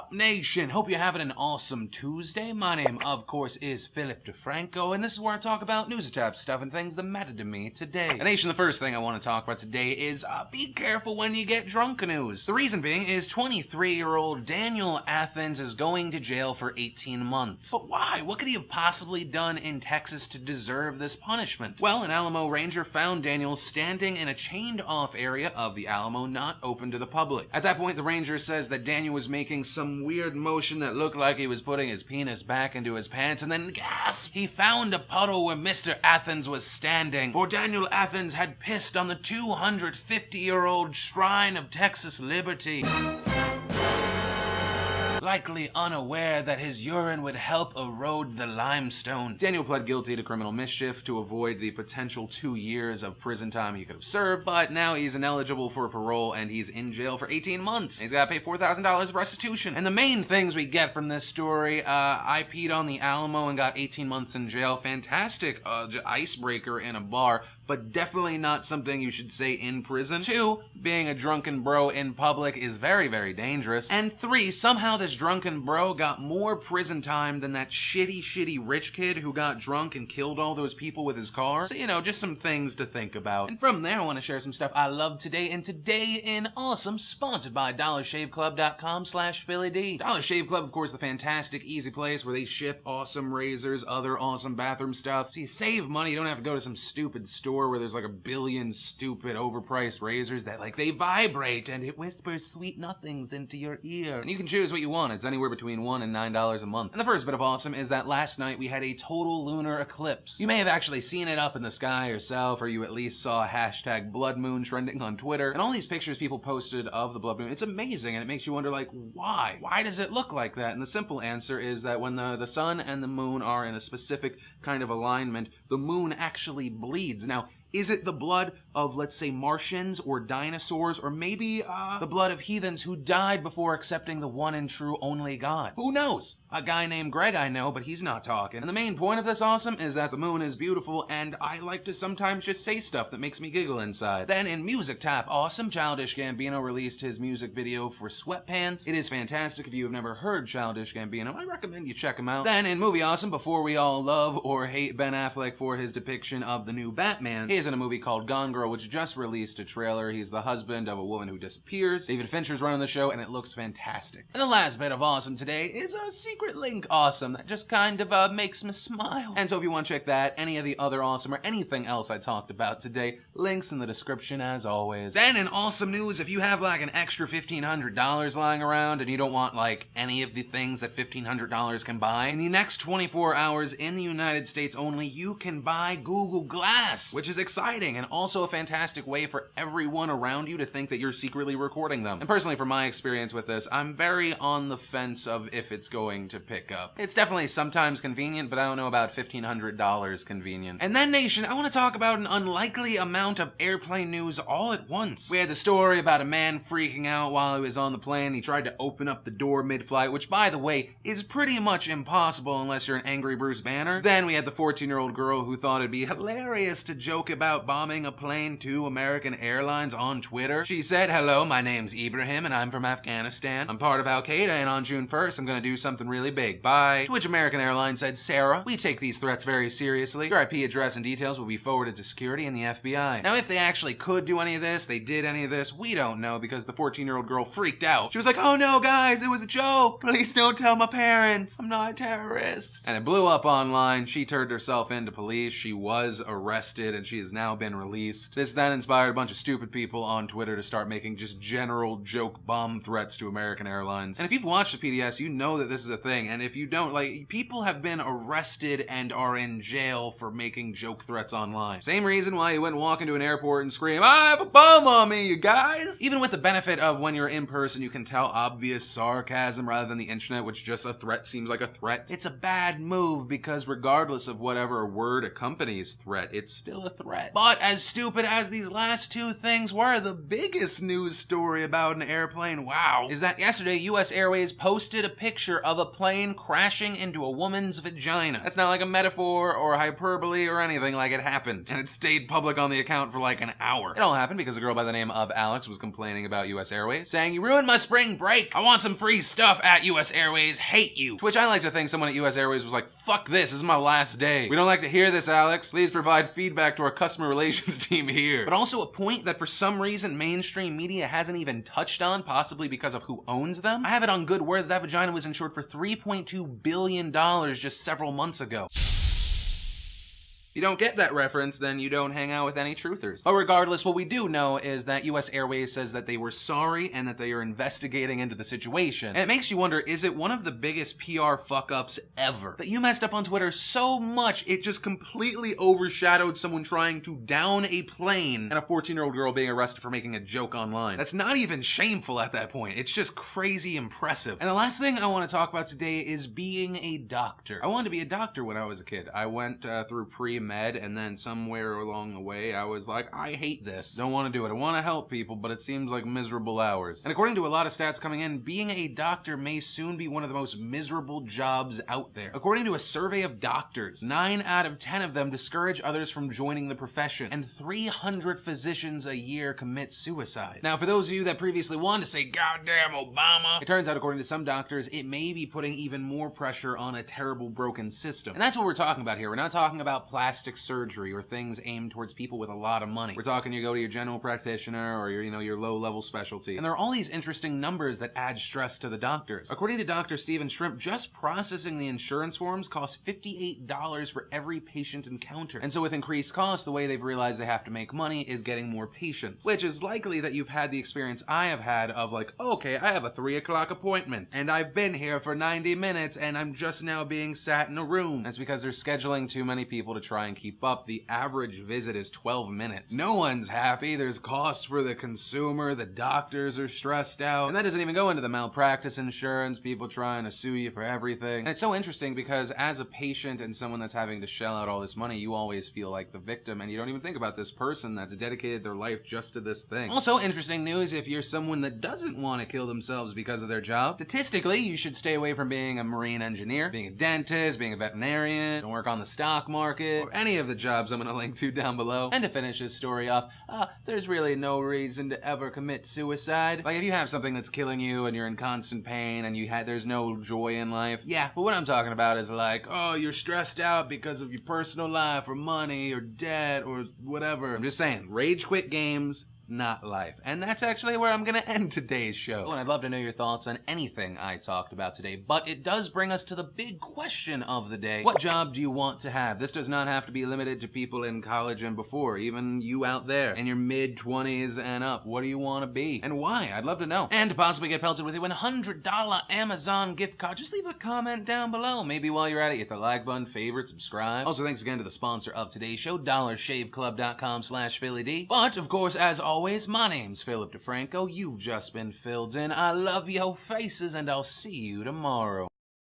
up, nation? Hope you're having an awesome Tuesday. My name, of course, is Philip DeFranco, and this is where I talk about news attached stuff and things that matter to me today. And nation, the first thing I want to talk about today is be careful when you get drunk news. The reason being is 23-year-old Daniel Athens is going to jail for 18 months. But why? What could he have possibly done in Texas to deserve this punishment? Well, an Alamo ranger found Daniel standing in a chained-off area of the Alamo not open to the public. At that point, the ranger says that Daniel was making some weird motion that looked like he was putting his penis back into his pants, and then gasp! He found a puddle where Mr. Athens was standing, for Daniel Athens had pissed on the 250-year-old shrine of Texas liberty. Likely unaware that his urine would help erode the limestone. Daniel pled guilty to criminal mischief to avoid the potential 2 years of prison time he could have served, but now he's ineligible for parole and he's in jail for 18 months. He's gotta pay $4,000 of restitution. And the main things we get from this story, I peed on the Alamo and got 18 months in jail. Fantastic icebreaker in a bar, but definitely not something you should say in prison. 2, being a drunken bro in public is very, very dangerous. And 3, somehow this drunken bro got more prison time than that shitty rich kid who got drunk and killed all those people with his car. So, you know, just some things to think about. And from there, I want to share some stuff I love today, and today in Awesome, sponsored by DollarShaveClub.com/PhillyD. Dollar Shave Club, of course, the fantastic, easy place where they ship awesome razors, other awesome bathroom stuff. So you save money, you don't have to go to some stupid store where there's like a billion stupid overpriced razors that they vibrate and it whispers sweet nothings into your ear. And you can choose what you want. It's anywhere between $1 and $9 a month. And the first bit of awesome is that last night we had a total lunar eclipse. You may have actually seen it up in the sky yourself, or you at least saw hashtag blood moon trending on Twitter. And all these pictures people posted of the blood moon, it's amazing, and it makes you wonder, why? Why does it look like that? And the simple answer is that when the sun and the moon are in a specific kind of alignment, the moon actually bleeds. Now, is it the blood of, let's say, Martians or dinosaurs, or maybe the blood of heathens who died before accepting the one and true only God? Who knows? A guy named Greg I know, but he's not talking. And the main point of this awesome is that the moon is beautiful, and I like to sometimes just say stuff that makes me giggle inside. Then in Music Tap Awesome, Childish Gambino released his music video for Sweatpants. It is fantastic. If you have never heard Childish Gambino, I recommend you check him out. Then in Movie Awesome, before we all love or hate Ben Affleck for his depiction of the new Batman, he's in a movie called Gone Girl, which just released a trailer. He's the husband of a woman who disappears. David Fincher's running the show, and it looks fantastic. And the last bit of awesome today is a secret link awesome that just kind of makes me smile. And so if you want to check that, any of the other awesome, or anything else I talked about today, links in the description as always. Then in awesome news, if you have an extra $1,500 lying around and you don't want any of the things that $1,500 can buy, in the next 24 hours in the United States only, you can buy Google Glass, which is exciting and also a fantastic way for everyone around you to think that you're secretly recording them. And personally, from my experience with this, I'm very on the fence of if it's going to pick up. It's definitely sometimes convenient, but I don't know about $1,500 convenient. And then, nation, I want to talk about an unlikely amount of airplane news all at once. We had the story about a man freaking out while he was on the plane. He tried to open up the door mid-flight, which, by the way, is pretty much impossible unless you're an angry Bruce Banner. Then we had the 14-year-old girl who thought it'd be hilarious to joke about bombing a plane to American Airlines on Twitter. She said, "Hello, my name's Ibrahim and I'm from Afghanistan. I'm part of Al-Qaeda, and on June 1st I'm gonna do something really big. Bye." To which American Airlines said, "Sarah, we take these threats very seriously. Your IP address and details will be forwarded to security and the FBI." Now, if they actually could do any of this, they did any of this, we don't know, because the 14-year-old girl freaked out. She was like, "Oh no, guys, it was a joke. Please don't tell my parents. I'm not a terrorist." And it blew up online. She turned herself into police. She was arrested, and she has now been released. This then inspired a bunch of stupid people on Twitter to start making just general joke bomb threats to American Airlines. And if you've watched the PDS, you know that this is a thing. And if you don't, people have been arrested and are in jail for making joke threats online. Same reason why you wouldn't walk into an airport and scream, "I have a bomb on me, you guys!" Even with the benefit of when you're in person, you can tell obvious sarcasm rather than the internet, which just a threat seems like a threat. It's a bad move because regardless of whatever word accompanies threat, it's still a threat. But as stupid as these last two things were, the biggest news story about an airplane, wow, is that yesterday US Airways posted a picture of a plane crashing into a woman's vagina. That's not like a metaphor or hyperbole or anything, like it happened. And it stayed public on the account for like an hour. It all happened because a girl by the name of Alex was complaining about US Airways, saying, "You ruined my spring break. I want some free stuff at US Airways. Hate you." To which I like to think someone at US Airways was like, "Fuck this is my last day. We don't like to hear this, Alex. Please provide feedback to our customer relations team here." But also a point that for some reason mainstream media hasn't even touched on, possibly because of who owns them. I have it on good word that vagina was insured for $3.2 billion just several months ago. You don't get that reference, then you don't hang out with any truthers. But regardless, what we do know is that US Airways says that they were sorry and that they are investigating into the situation. And it makes you wonder, is it one of the biggest PR fuck-ups ever? That you messed up on Twitter so much, it just completely overshadowed someone trying to down a plane and a 14-year-old girl being arrested for making a joke online. That's not even shameful at that point. It's just crazy impressive. And the last thing I want to talk about today is being a doctor. I wanted to be a doctor when I was a kid. I went through pre-med, and then somewhere along the way I was like, I hate this. Don't want to do it. I want to help people, but it seems like miserable hours. And according to a lot of stats coming in, being a doctor may soon be one of the most miserable jobs out there. According to a survey of doctors, 9 out of 10 of them discourage others from joining the profession, and 300 physicians a year commit suicide. Now, for those of you that previously wanted to say, "Goddamn Obama," it turns out, according to some doctors, it may be putting even more pressure on a terrible broken system. And that's what we're talking about here. We're not talking about plastic surgery or things aimed towards people with a lot of money. We're talking you go to your general practitioner or your low-level specialty. And there are all these interesting numbers that add stress to the doctors. According to Dr. Steven Shrimp, just processing the insurance forms costs $58 for every patient encounter. And so with increased costs, the way they've realized they have to make money is getting more patients. Which is likely that you've had the experience I have had of like, okay, I have a 3 o'clock appointment and I've been here for 90 minutes and I'm just now being sat in a room. That's because they're scheduling too many people to try and keep up. The average visit is 12 minutes. No one's happy. There's costs for the consumer. The doctors are stressed out. And that doesn't even go into the malpractice insurance, people trying to sue you for everything. And it's so interesting because as a patient and someone that's having to shell out all this money, you always feel like the victim and you don't even think about this person that's dedicated their life just to this thing. Also interesting news, if you're someone that doesn't want to kill themselves because of their job, statistically, you should stay away from being a marine engineer, being a dentist, being a veterinarian, don't work on the stock market, or any of the jobs I'm going to link to down below. And to finish this story off, there's really no reason to ever commit suicide. Like if you have something that's killing you and you're in constant pain and there's no joy in life, yeah, but what I'm talking about is like, oh, you're stressed out because of your personal life or money or debt or whatever. I'm just saying, rage quit games, not life. And that's actually where I'm gonna end today's show. And I'd love to know your thoughts on anything I talked about today, but it does bring us to the big question of the day. What job do you want to have? This does not have to be limited to people in college and before, even you out there in your mid-20s and up. What do you want to be? And why? I'd love to know. And to possibly get pelted with a $100 Amazon gift card, just leave a comment down below. Maybe while you're at it, hit the like button, favorite, subscribe. Also, thanks again to the sponsor of today's show, DollarShaveClub.com/PhillyD. But, of course, as always, my name's Philip DeFranco. You've just been filled in. I love your faces, and I'll see you tomorrow.